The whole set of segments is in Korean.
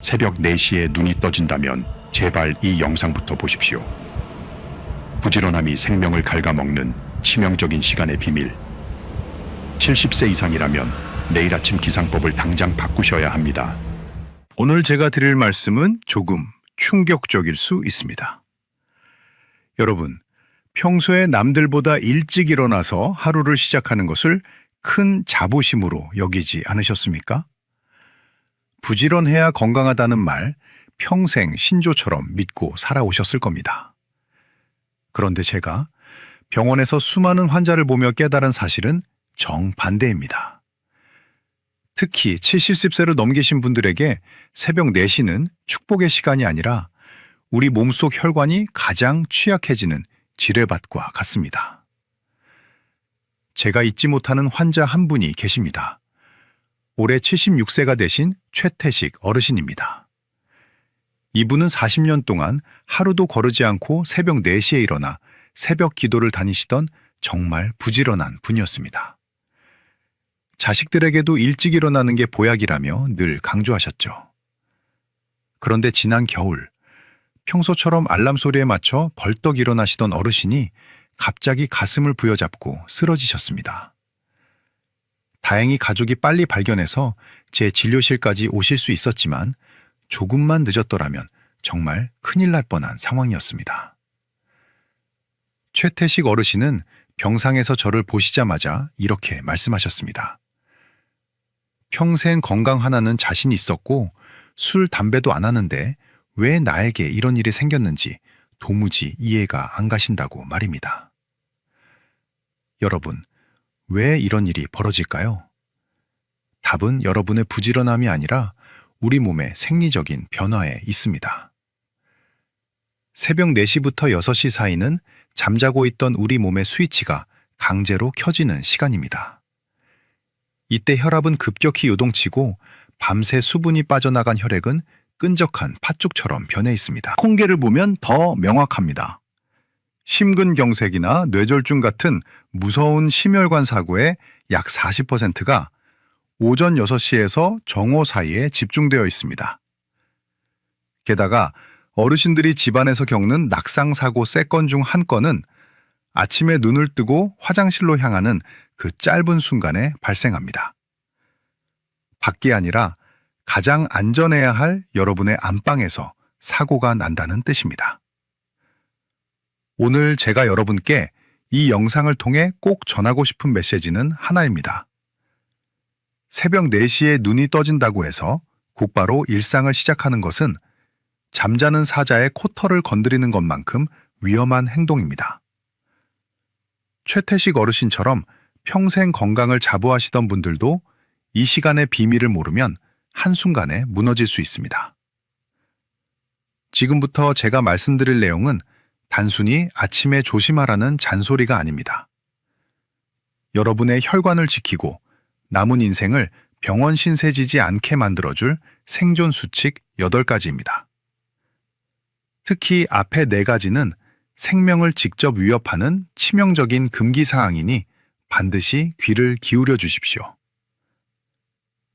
새벽 4시에 눈이 떠진다면 제발 이 영상부터 보십시오. 부지런함이 생명을 갉아먹는 치명적인 시간의 비밀. 70세 이상이라면 내일 아침 기상법을 당장 바꾸셔야 합니다. 오늘 제가 드릴 말씀은 조금 충격적일 수 있습니다. 여러분, 평소에 남들보다 일찍 일어나서 하루를 시작하는 것을 큰 자부심으로 여기지 않으셨습니까? 부지런해야 건강하다는 말 평생 신조처럼 믿고 살아오셨을 겁니다. 그런데 제가 병원에서 수많은 환자를 보며 깨달은 사실은 정반대입니다. 특히 70세를 넘기신 분들에게 새벽 4시는 축복의 시간이 아니라 우리 몸속 혈관이 가장 취약해지는 지뢰밭과 같습니다. 제가 잊지 못하는 환자 한 분이 계십니다. 올해 76세가 되신 최태식 어르신입니다. 이분은 40년 동안 하루도 거르지 않고 새벽 4시에 일어나 새벽 기도를 다니시던 정말 부지런한 분이었습니다. 자식들에게도 일찍 일어나는 게 보약이라며 늘 강조하셨죠. 그런데 지난 겨울, 평소처럼 알람 소리에 맞춰 벌떡 일어나시던 어르신이 갑자기 가슴을 부여잡고 쓰러지셨습니다. 다행히 가족이 빨리 발견해서 제 진료실까지 오실 수 있었지만 조금만 늦었더라면 정말 큰일 날 뻔한 상황이었습니다. 최태식 어르신은 병상에서 저를 보시자마자 이렇게 말씀하셨습니다. 평생 건강 하나는 자신 있었고 술, 담배도 안 하는데 왜 나에게 이런 일이 생겼는지 도무지 이해가 안 가신다고 말입니다. 여러분, 왜 이런 일이 벌어질까요? 답은 여러분의 부지런함이 아니라 우리 몸의 생리적인 변화에 있습니다. 새벽 4시부터 6시 사이는 잠자고 있던 우리 몸의 스위치가 강제로 켜지는 시간입니다. 이때 혈압은 급격히 요동치고 밤새 수분이 빠져나간 혈액은 끈적한 팥죽처럼 변해 있습니다. 통계를 보면 더 명확합니다. 심근경색이나 뇌졸중 같은 무서운 심혈관 사고의 약 40%가 오전 6시에서 정오 사이에 집중되어 있습니다. 게다가 어르신들이 집안에서 겪는 낙상사고 3건 중 1건은 아침에 눈을 뜨고 화장실로 향하는 그 짧은 순간에 발생합니다. 밖이 아니라 가장 안전해야 할 여러분의 안방에서 사고가 난다는 뜻입니다. 오늘 제가 여러분께 이 영상을 통해 꼭 전하고 싶은 메시지는 하나입니다. 새벽 4시에 눈이 떠진다고 해서 곧바로 일상을 시작하는 것은 잠자는 사자의 코털을 건드리는 것만큼 위험한 행동입니다. 최태식 어르신처럼 평생 건강을 자부하시던 분들도 이 시간의 비밀을 모르면 한순간에 무너질 수 있습니다. 지금부터 제가 말씀드릴 내용은 단순히 아침에 조심하라는 잔소리가 아닙니다. 여러분의 혈관을 지키고 남은 인생을 병원 신세지지 않게 만들어줄 생존 수칙 8가지입니다. 특히 앞에 4가지는 생명을 직접 위협하는 치명적인 금기사항이니 반드시 귀를 기울여 주십시오.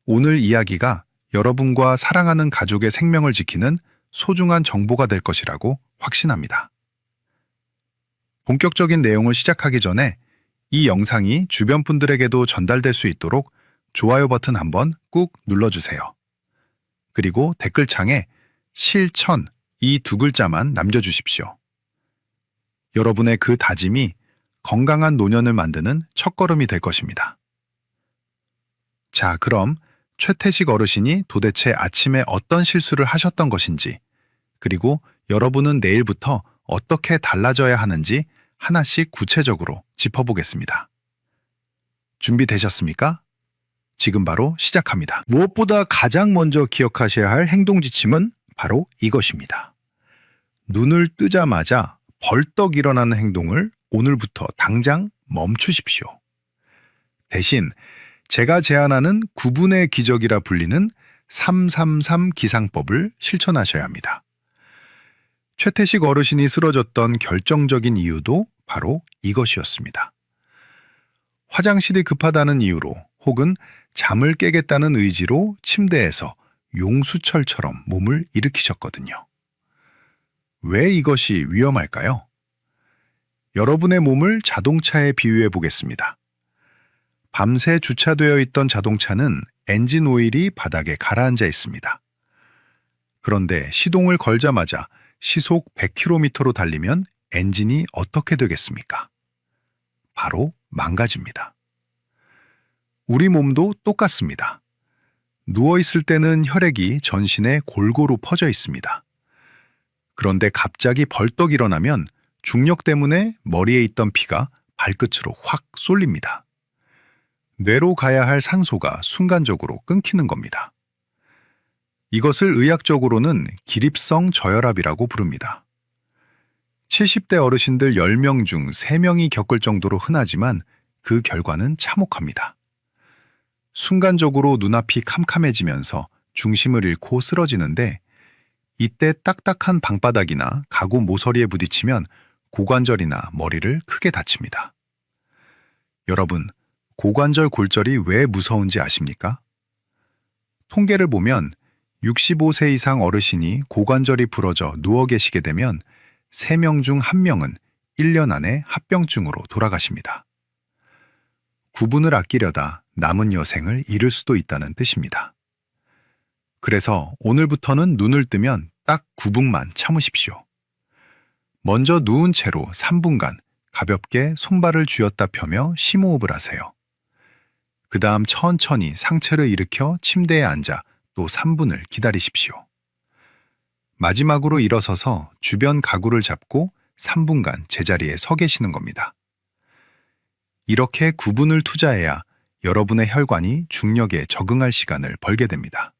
오늘 이야기가 여러분과 사랑하는 가족의 생명을 지키는 소중한 정보가 될 것이라고 확신합니다. 본격적인 내용을 시작하기 전에 이 영상이 주변 분들에게도 전달될 수 있도록 좋아요 버튼 한번 꾹 눌러주세요. 그리고 댓글창에 실천 이 2글자만 남겨주십시오. 여러분의 그 다짐이 건강한 노년을 만드는 첫걸음이 될 것입니다. 자, 그럼 최태식 어르신이 도대체 아침에 어떤 실수를 하셨던 것인지, 그리고 여러분은 내일부터 어떻게 달라져야 하는지 하나씩 구체적으로 짚어보겠습니다. 준비되셨습니까? 지금 바로 시작합니다. 무엇보다 가장 먼저 기억하셔야 할 행동 지침은 바로 이것입니다. 눈을 뜨자마자 벌떡 일어나는 행동을 오늘부터 당장 멈추십시오. 대신 제가 제안하는 9분의 기적이라 불리는 333 기상법을 실천하셔야 합니다. 최태식 어르신이 쓰러졌던 결정적인 이유도 바로 이것이었습니다. 화장실이 급하다는 이유로 혹은 잠을 깨겠다는 의지로 침대에서 용수철처럼 몸을 일으키셨거든요. 왜 이것이 위험할까요? 여러분의 몸을 자동차에 비유해 보겠습니다. 밤새 주차되어 있던 자동차는 엔진 오일이 바닥에 가라앉아 있습니다. 그런데 시동을 걸자마자 시속 100km로 달리면 엔진이 어떻게 되겠습니까? 바로 망가집니다. 우리 몸도 똑같습니다. 누워있을 때는 혈액이 전신에 골고루 퍼져 있습니다. 그런데 갑자기 벌떡 일어나면 중력 때문에 머리에 있던 피가 발끝으로 확 쏠립니다. 뇌로 가야 할 산소가 순간적으로 끊기는 겁니다. 이것을 의학적으로는 기립성 저혈압이라고 부릅니다. 70대 어르신들 10명 중 3명이 겪을 정도로 흔하지만 그 결과는 참혹합니다. 순간적으로 눈앞이 캄캄해지면서 중심을 잃고 쓰러지는데 이때 딱딱한 방바닥이나 가구 모서리에 부딪히면 고관절이나 머리를 크게 다칩니다. 여러분, 고관절 골절이 왜 무서운지 아십니까? 통계를 보면 65세 이상 어르신이 고관절이 부러져 누워 계시게 되면 3명 중 1명은 1년 안에 합병증으로 돌아가십니다. 구분을 아끼려다 남은 여생을 잃을 수도 있다는 뜻입니다. 그래서 오늘부터는 눈을 뜨면 딱 9분만 참으십시오. 먼저 누운 채로 3분간 가볍게 손발을 쥐었다 펴며 심호흡을 하세요. 그 다음 천천히 상체를 일으켜 침대에 앉아 또 3분을 기다리십시오. 마지막으로 일어서서 주변 가구를 잡고 3분간 제자리에 서 계시는 겁니다. 이렇게 9분을 투자해야 여러분의 혈관이 중력에 적응할 시간을 벌게 됩니다.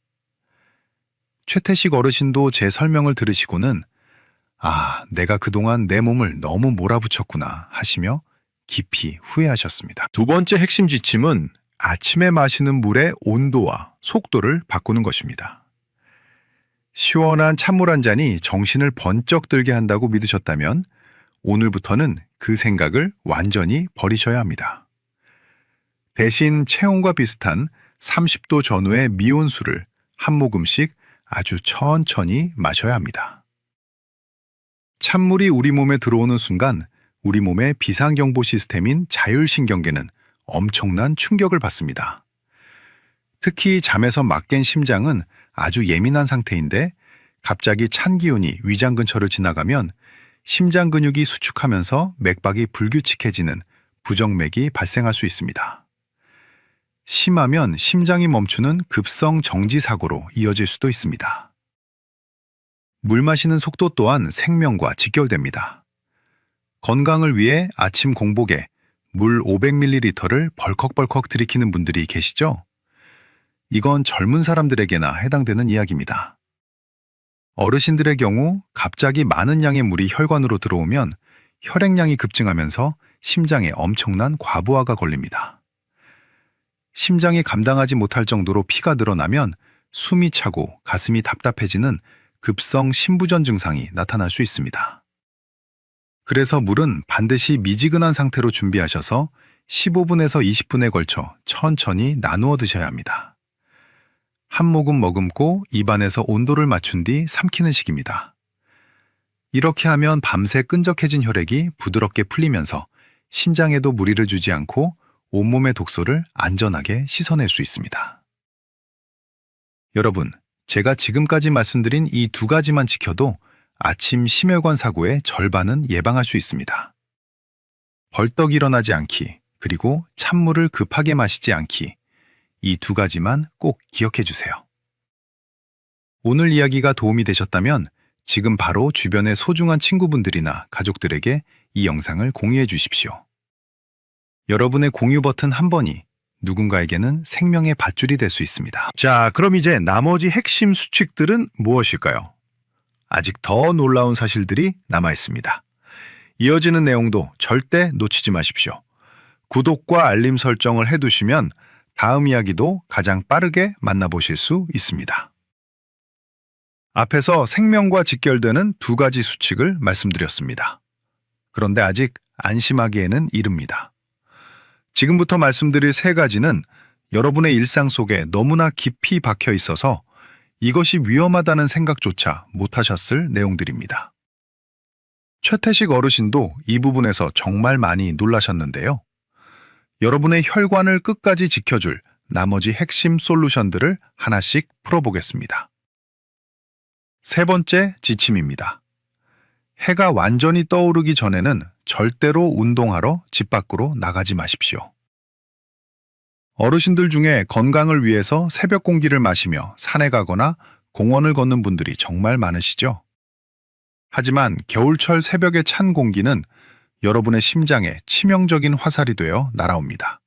최태식 어르신도 제 설명을 들으시고는 내가 그동안 내 몸을 너무 몰아붙였구나 하시며 깊이 후회하셨습니다. 두 번째 핵심 지침은 아침에 마시는 물의 온도와 속도를 바꾸는 것입니다. 시원한 찬물 한 잔이 정신을 번쩍 들게 한다고 믿으셨다면 오늘부터는 그 생각을 완전히 버리셔야 합니다. 대신 체온과 비슷한 30도 전후의 미온수를 한 모금씩 아주 천천히 마셔야 합니다. 찬물이 우리 몸에 들어오는 순간 우리 몸의 비상경보 시스템인 자율신경계는 엄청난 충격을 받습니다. 특히 잠에서 막 깬 심장은 아주 예민한 상태인데 갑자기 찬 기운이 위장 근처를 지나가면 심장 근육이 수축하면서 맥박이 불규칙해지는 부정맥이 발생할 수 있습니다. 심하면 심장이 멈추는 급성 정지 사고로 이어질 수도 있습니다. 물 마시는 속도 또한 생명과 직결됩니다. 건강을 위해 아침 공복에 물 500ml를 벌컥벌컥 들이키는 분들이 계시죠? 이건 젊은 사람들에게나 해당되는 이야기입니다. 어르신들의 경우 갑자기 많은 양의 물이 혈관으로 들어오면 혈액량이 급증하면서 심장에 엄청난 과부하가 걸립니다. 심장이 감당하지 못할 정도로 피가 늘어나면 숨이 차고 가슴이 답답해지는 급성 심부전 증상이 나타날 수 있습니다. 그래서 물은 반드시 미지근한 상태로 준비하셔서 15분에서 20분에 걸쳐 천천히 나누어 드셔야 합니다. 한 모금 머금고 입안에서 온도를 맞춘 뒤 삼키는 식입니다. 이렇게 하면 밤새 끈적해진 혈액이 부드럽게 풀리면서 심장에도 무리를 주지 않고 온몸의 독소를 안전하게 씻어낼 수 있습니다. 여러분, 제가 지금까지 말씀드린 이 2가지만 지켜도 아침 심혈관 사고의 절반은 예방할 수 있습니다. 벌떡 일어나지 않기, 그리고 찬물을 급하게 마시지 않기, 이 2가지만 꼭 기억해 주세요. 오늘 이야기가 도움이 되셨다면 지금 바로 주변의 소중한 친구분들이나 가족들에게 이 영상을 공유해 주십시오. 여러분의 공유 버튼 한 번이 누군가에게는 생명의 밧줄이 될 수 있습니다. 자, 그럼 이제 나머지 핵심 수칙들은 무엇일까요? 아직 더 놀라운 사실들이 남아 있습니다. 이어지는 내용도 절대 놓치지 마십시오. 구독과 알림 설정을 해두시면 다음 이야기도 가장 빠르게 만나보실 수 있습니다. 앞에서 생명과 직결되는 2가지 수칙을 말씀드렸습니다. 그런데 아직 안심하기에는 이릅니다. 지금부터 말씀드릴 3가지는 여러분의 일상 속에 너무나 깊이 박혀 있어서 이것이 위험하다는 생각조차 못하셨을 내용들입니다. 최태식 어르신도 이 부분에서 정말 많이 놀라셨는데요. 여러분의 혈관을 끝까지 지켜줄 나머지 핵심 솔루션들을 하나씩 풀어보겠습니다. 세 번째 지침입니다. 해가 완전히 떠오르기 전에는 절대로 운동하러 집 밖으로 나가지 마십시오. 어르신들 중에 건강을 위해서 새벽 공기를 마시며 산에 가거나 공원을 걷는 분들이 정말 많으시죠? 하지만 겨울철 새벽의 찬 공기는 여러분의 심장에 치명적인 화살이 되어 날아옵니다.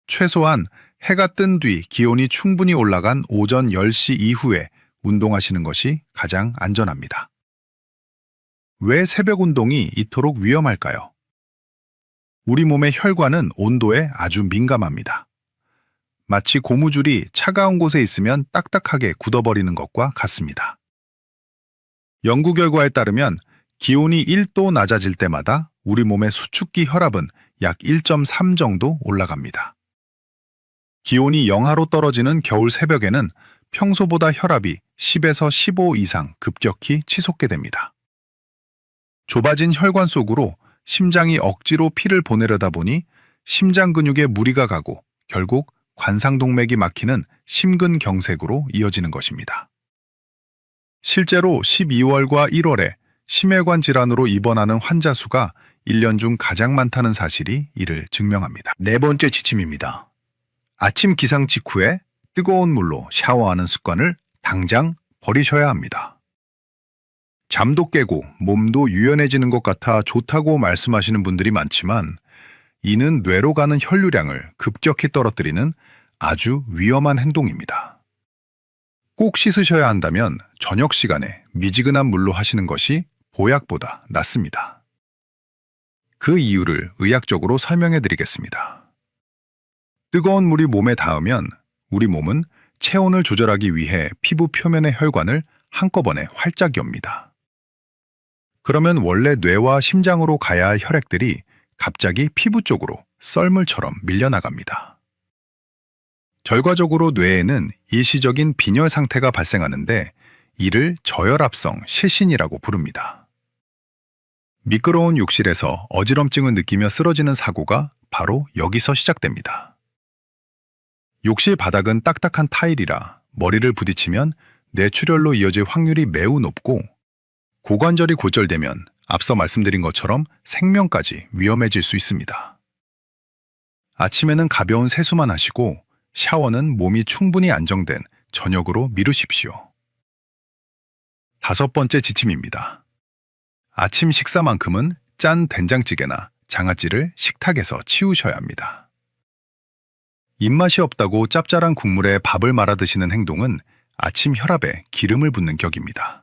최소한 해가 뜬 뒤 기온이 충분히 올라간 오전 10시 이후에 운동하시는 것이 가장 안전합니다. 왜 새벽 운동이 이토록 위험할까요? 우리 몸의 혈관은 온도에 아주 민감합니다. 마치 고무줄이 차가운 곳에 있으면 딱딱하게 굳어버리는 것과 같습니다. 연구 결과에 따르면 기온이 1도 낮아질 때마다 우리 몸의 수축기 혈압은 약 1.3 정도 올라갑니다. 기온이 영하로 떨어지는 겨울 새벽에는 평소보다 혈압이 10에서 15 이상 급격히 치솟게 됩니다. 좁아진 혈관 속으로 심장이 억지로 피를 보내려다 보니 심장 근육에 무리가 가고 결국 관상동맥이 막히는 심근경색으로 이어지는 것입니다. 실제로 12월과 1월에 심혈관 질환으로 입원하는 환자 수가 1년 중 가장 많다는 사실이 이를 증명합니다. 네 번째 지침입니다. 아침 기상 직후에 뜨거운 물로 샤워하는 습관을 당장 버리셔야 합니다. 잠도 깨고 몸도 유연해지는 것 같아 좋다고 말씀하시는 분들이 많지만 이는 뇌로 가는 혈류량을 급격히 떨어뜨리는 아주 위험한 행동입니다. 꼭 씻으셔야 한다면 저녁 시간에 미지근한 물로 하시는 것이 보약보다 낫습니다. 그 이유를 의학적으로 설명해 드리겠습니다. 뜨거운 물이 몸에 닿으면 우리 몸은 체온을 조절하기 위해 피부 표면의 혈관을 한꺼번에 활짝 엽니다. 그러면 원래 뇌와 심장으로 가야 할 혈액들이 갑자기 피부 쪽으로 썰물처럼 밀려나갑니다. 결과적으로 뇌에는 일시적인 빈혈 상태가 발생하는데 이를 저혈압성 실신이라고 부릅니다. 미끄러운 욕실에서 어지럼증을 느끼며 쓰러지는 사고가 바로 여기서 시작됩니다. 욕실 바닥은 딱딱한 타일이라 머리를 부딪히면 뇌출혈로 이어질 확률이 매우 높고 고관절이 골절되면 앞서 말씀드린 것처럼 생명까지 위험해질 수 있습니다. 아침에는 가벼운 세수만 하시고 샤워는 몸이 충분히 안정된 저녁으로 미루십시오. 다섯 번째 지침입니다. 아침 식사만큼은 짠 된장찌개나 장아찌를 식탁에서 치우셔야 합니다. 입맛이 없다고 짭짤한 국물에 밥을 말아 드시는 행동은 아침 혈압에 기름을 붓는 격입니다.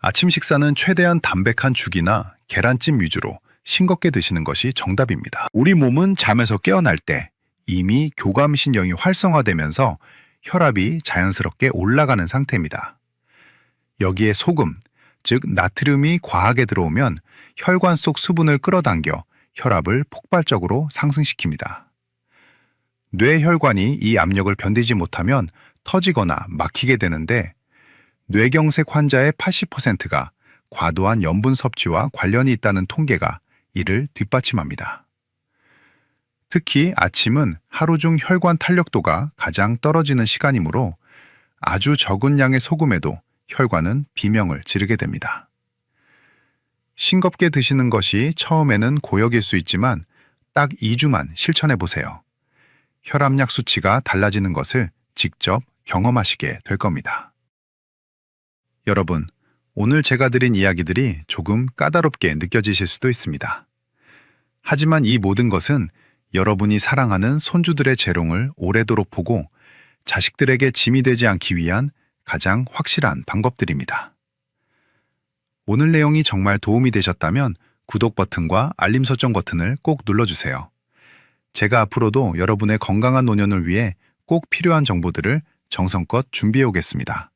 아침 식사는 최대한 담백한 죽이나 계란찜 위주로 싱겁게 드시는 것이 정답입니다. 우리 몸은 잠에서 깨어날 때 이미 교감신경이 활성화되면서 혈압이 자연스럽게 올라가는 상태입니다. 여기에 소금, 즉 나트륨이 과하게 들어오면 혈관 속 수분을 끌어당겨 혈압을 폭발적으로 상승시킵니다. 뇌혈관이 이 압력을 견디지 못하면 터지거나 막히게 되는데 뇌경색 환자의 80%가 과도한 염분 섭취와 관련이 있다는 통계가 이를 뒷받침합니다. 특히 아침은 하루 중 혈관 탄력도가 가장 떨어지는 시간이므로 아주 적은 양의 소금에도 혈관은 비명을 지르게 됩니다. 싱겁게 드시는 것이 처음에는 고역일 수 있지만 딱 2주만 실천해 보세요. 혈압약 수치가 달라지는 것을 직접 경험하시게 될 겁니다. 여러분, 오늘 제가 드린 이야기들이 조금 까다롭게 느껴지실 수도 있습니다. 하지만 이 모든 것은 여러분이 사랑하는 손주들의 재롱을 오래도록 보고 자식들에게 짐이 되지 않기 위한 가장 확실한 방법들입니다. 오늘 내용이 정말 도움이 되셨다면 구독 버튼과 알림 설정 버튼을 꼭 눌러주세요. 제가 앞으로도 여러분의 건강한 노년을 위해 꼭 필요한 정보들을 정성껏 준비해 오겠습니다.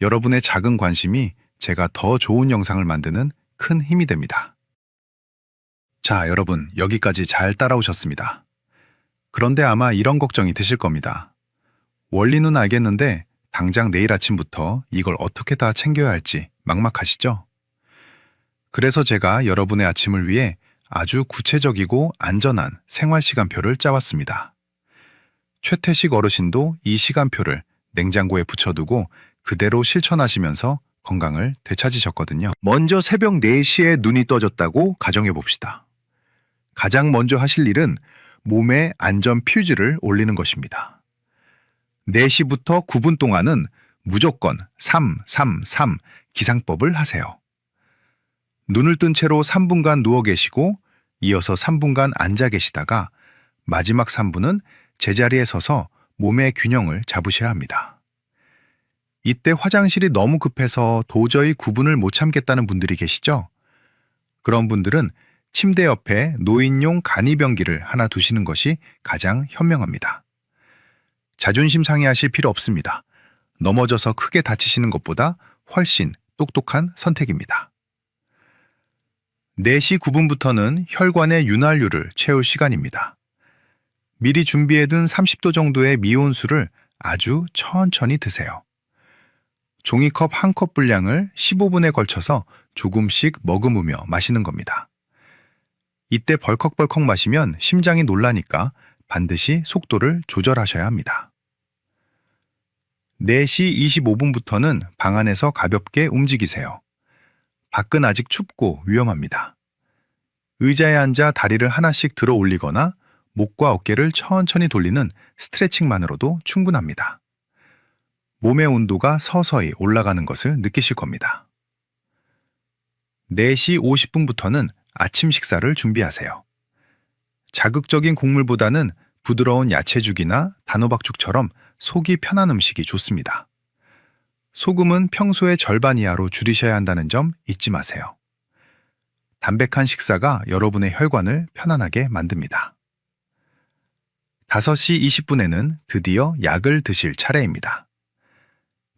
여러분의 작은 관심이 제가 더 좋은 영상을 만드는 큰 힘이 됩니다. 자, 여러분, 여기까지 잘 따라오셨습니다. 그런데 아마 이런 걱정이 드실 겁니다. 원리는 알겠는데 당장 내일 아침부터 이걸 어떻게 다 챙겨야 할지 막막하시죠? 그래서 제가 여러분의 아침을 위해 아주 구체적이고 안전한 생활 시간표를 짜왔습니다. 최태식 어르신도 이 시간표를 냉장고에 붙여두고 그대로 실천하시면서 건강을 되찾으셨거든요. 먼저 새벽 4시에 눈이 떠졌다고 가정해 봅시다. 가장 먼저 하실 일은 몸에 안전 퓨즈를 올리는 것입니다. 4시부터 9분 동안은 무조건 333 기상법을 하세요. 눈을 뜬 채로 3분간 누워 계시고 이어서 3분간 앉아 계시다가 마지막 3분은 제자리에 서서 몸의 균형을 잡으셔야 합니다. 이때 화장실이 너무 급해서 도저히 9분을 못 참겠다는 분들이 계시죠? 그런 분들은 침대 옆에 노인용 간이병기를 하나 두시는 것이 가장 현명합니다. 자존심 상해하실 필요 없습니다. 넘어져서 크게 다치시는 것보다 훨씬 똑똑한 선택입니다. 4시 9분부터는 혈관의 윤활유를 채울 시간입니다. 미리 준비해둔 30도 정도의 미온수를 아주 천천히 드세요. 종이컵 1컵 분량을 15분에 걸쳐서 조금씩 머금으며 마시는 겁니다. 이때 벌컥벌컥 마시면 심장이 놀라니까 반드시 속도를 조절하셔야 합니다. 4시 25분부터는 방 안에서 가볍게 움직이세요. 밖은 아직 춥고 위험합니다. 의자에 앉아 다리를 하나씩 들어 올리거나 목과 어깨를 천천히 돌리는 스트레칭만으로도 충분합니다. 몸의 온도가 서서히 올라가는 것을 느끼실 겁니다. 4시 50분부터는 아침 식사를 준비하세요. 자극적인 곡물보다는 부드러운 야채죽이나 단호박죽처럼 속이 편한 음식이 좋습니다. 소금은 평소의 절반 이하로 줄이셔야 한다는 점 잊지 마세요. 담백한 식사가 여러분의 혈관을 편안하게 만듭니다. 5시 20분에는 드디어 약을 드실 차례입니다.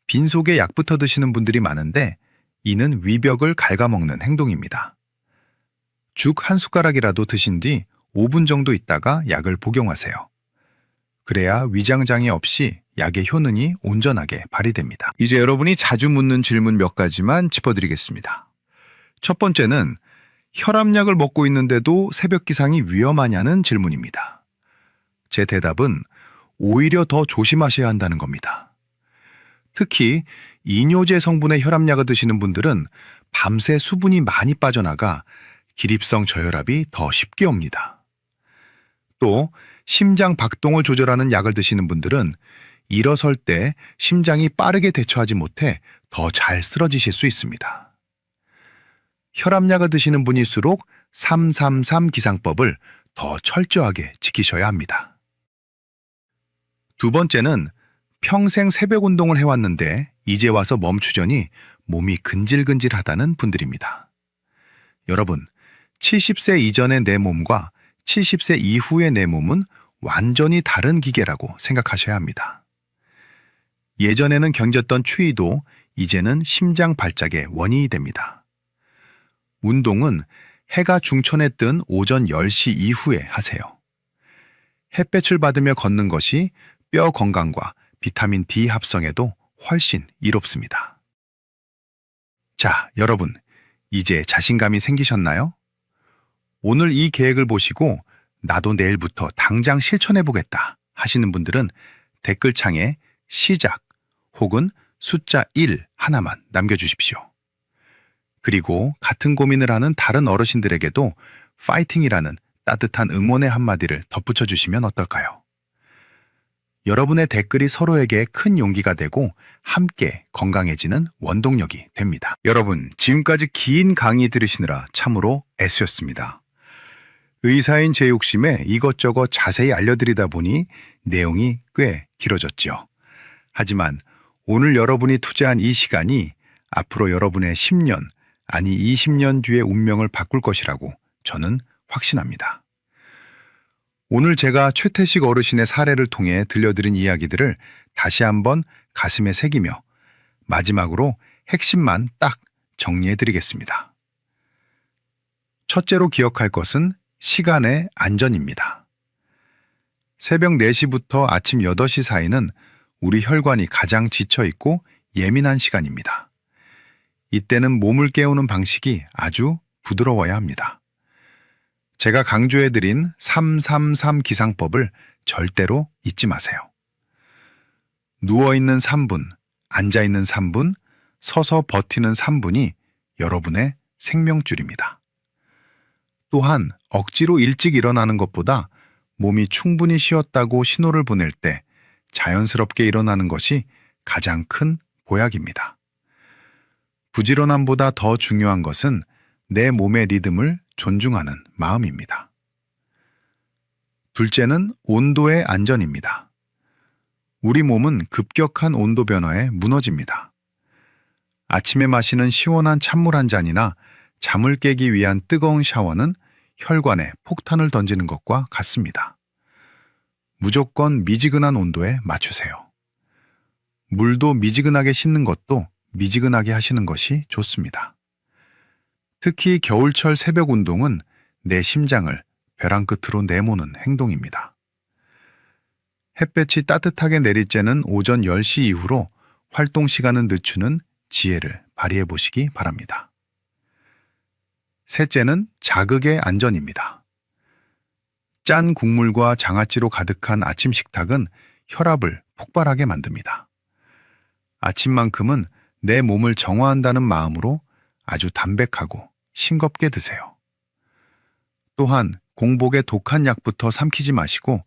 빈속에 약부터 드시는 분들이 많은데 이는 위벽을 갉아먹는 행동입니다. 죽 한 숟가락이라도 드신 뒤 5분 정도 있다가 약을 복용하세요. 그래야 위장장애 없이 약의 효능이 온전하게 발휘됩니다. 이제 여러분이 자주 묻는 질문 몇 가지만 짚어드리겠습니다. 첫 번째는 혈압약을 먹고 있는데도 새벽 기상이 위험하냐는 질문입니다. 제 대답은 오히려 더 조심하셔야 한다는 겁니다. 특히 이뇨제 성분의 혈압약을 드시는 분들은 밤새 수분이 많이 빠져나가 기립성 저혈압이 더 쉽게 옵니다. 또 심장 박동을 조절하는 약을 드시는 분들은 일어설 때 심장이 빠르게 대처하지 못해 더 잘 쓰러지실 수 있습니다. 혈압약을 드시는 분일수록 333 기상법을 더 철저하게 지키셔야 합니다. 두 번째는 평생 새벽 운동을 해왔는데 이제 와서 멈추자니 몸이 근질근질하다는 분들입니다. 여러분, 70세 이전의 내 몸과 70세 이후의 내 몸은 완전히 다른 기계라고 생각하셔야 합니다. 예전에는 견뎠던 추위도 이제는 심장 발작의 원인이 됩니다. 운동은 해가 중천에 뜬 오전 10시 이후에 하세요. 햇볕을 받으며 걷는 것이 뼈 건강과 비타민 D 합성에도 훨씬 이롭습니다. 자, 여러분, 이제 자신감이 생기셨나요? 오늘 이 계획을 보시고 나도 내일부터 당장 실천해보겠다 하시는 분들은 댓글창에 시작 혹은 숫자 1 하나만 남겨주십시오. 그리고 같은 고민을 하는 다른 어르신들에게도 파이팅이라는 따뜻한 응원의 한마디를 덧붙여 주시면 어떨까요? 여러분의 댓글이 서로에게 큰 용기가 되고 함께 건강해지는 원동력이 됩니다. 여러분, 지금까지 긴 강의 들으시느라 참으로 애쓰셨습니다. 의사인 제 욕심에 이것저것 자세히 알려드리다 보니 내용이 꽤 길어졌죠. 하지만 오늘 여러분이 투자한 이 시간이 앞으로 여러분의 10년, 아니 20년 뒤의 운명을 바꿀 것이라고 저는 확신합니다. 오늘 제가 최태식 어르신의 사례를 통해 들려드린 이야기들을 다시 한번 가슴에 새기며 마지막으로 핵심만 딱 정리해드리겠습니다. 첫째로 기억할 것은 시간의 안전입니다. 새벽 4시부터 아침 8시 사이는 우리 혈관이 가장 지쳐 있고 예민한 시간입니다. 이때는 몸을 깨우는 방식이 아주 부드러워야 합니다. 제가 강조해드린 333 기상법을 절대로 잊지 마세요. 누워있는 3분, 앉아있는 3분, 서서 버티는 3분이 여러분의 생명줄입니다. 또한 억지로 일찍 일어나는 것보다 몸이 충분히 쉬었다고 신호를 보낼 때 자연스럽게 일어나는 것이 가장 큰 보약입니다. 부지런함보다 더 중요한 것은 내 몸의 리듬을 존중하는 마음입니다. 둘째는 온도의 안전입니다. 우리 몸은 급격한 온도 변화에 무너집니다. 아침에 마시는 시원한 찬물 한 잔이나 잠을 깨기 위한 뜨거운 샤워는 혈관에 폭탄을 던지는 것과 같습니다. 무조건 미지근한 온도에 맞추세요. 물도 미지근하게 씻는 것도 미지근하게 하시는 것이 좋습니다. 특히 겨울철 새벽 운동은 내 심장을 벼랑 끝으로 내모는 행동입니다. 햇볕이 따뜻하게 내릴 때는 오전 10시 이후로 활동 시간은 늦추는 지혜를 발휘해 보시기 바랍니다. 셋째는 자극의 안전입니다. 짠 국물과 장아찌로 가득한 아침 식탁은 혈압을 폭발하게 만듭니다. 아침만큼은 내 몸을 정화한다는 마음으로 아주 담백하고 싱겁게 드세요. 또한 공복에 독한 약부터 삼키지 마시고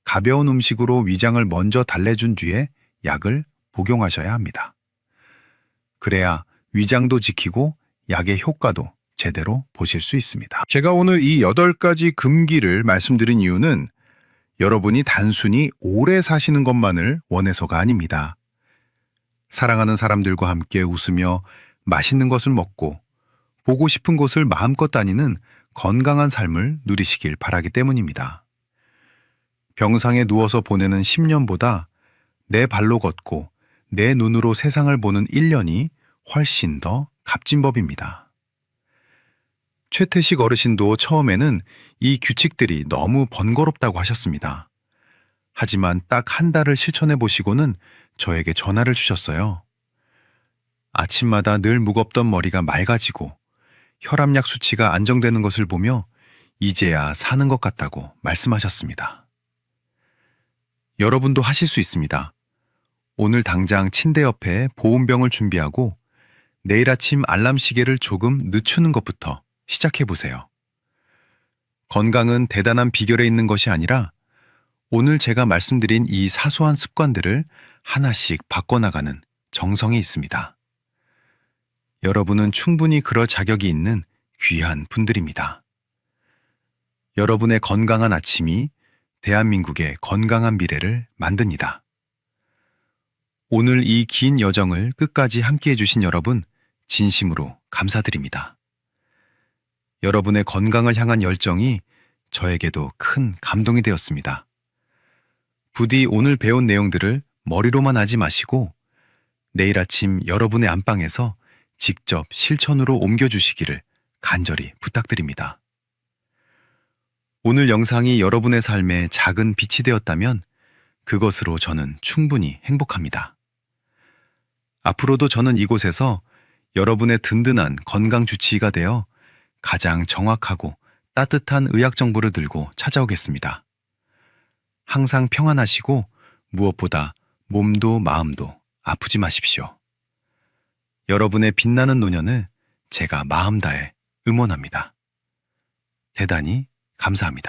가벼운 음식으로 위장을 먼저 달래준 뒤에 약을 복용하셔야 합니다. 그래야 위장도 지키고 약의 효과도 제대로 보실 수 있습니다. 제가 오늘 이 8가지 금기를 말씀드린 이유는 여러분이 단순히 오래 사시는 것만을 원해서가 아닙니다. 사랑하는 사람들과 함께 웃으며 맛있는 것을 먹고 보고 싶은 곳을 마음껏 다니는 건강한 삶을 누리시길 바라기 때문입니다. 병상에 누워서 보내는 10년보다 내 발로 걷고 내 눈으로 세상을 보는 1년이 훨씬 더 값진 법입니다. 최태식 어르신도 처음에는 이 규칙들이 너무 번거롭다고 하셨습니다. 하지만 딱 한 달을 실천해 보시고는 저에게 전화를 주셨어요. 아침마다 늘 무겁던 머리가 맑아지고 혈압약 수치가 안정되는 것을 보며 이제야 사는 것 같다고 말씀하셨습니다. 여러분도 하실 수 있습니다. 오늘 당장 침대 옆에 보온병을 준비하고 내일 아침 알람 시계를 조금 늦추는 것부터 시작해 보세요. 건강은 대단한 비결에 있는 것이 아니라 오늘 제가 말씀드린 이 사소한 습관들을 하나씩 바꿔나가는 정성이 있습니다. 여러분은 충분히 그럴 자격이 있는 귀한 분들입니다. 여러분의 건강한 아침이 대한민국의 건강한 미래를 만듭니다. 오늘 이 긴 여정을 끝까지 함께해 주신 여러분, 진심으로 감사드립니다. 여러분의 건강을 향한 열정이 저에게도 큰 감동이 되었습니다. 부디 오늘 배운 내용들을 머리로만 하지 마시고 내일 아침 여러분의 안방에서 직접 실천으로 옮겨주시기를 간절히 부탁드립니다. 오늘 영상이 여러분의 삶에 작은 빛이 되었다면 그것으로 저는 충분히 행복합니다. 앞으로도 저는 이곳에서 여러분의 든든한 건강 주치의가 되어 가장 정확하고 따뜻한 의학 정보를 들고 찾아오겠습니다. 항상 평안하시고 무엇보다 몸도 마음도 아프지 마십시오. 여러분의 빛나는 노년을 제가 마음 다해 응원합니다. 대단히 감사합니다.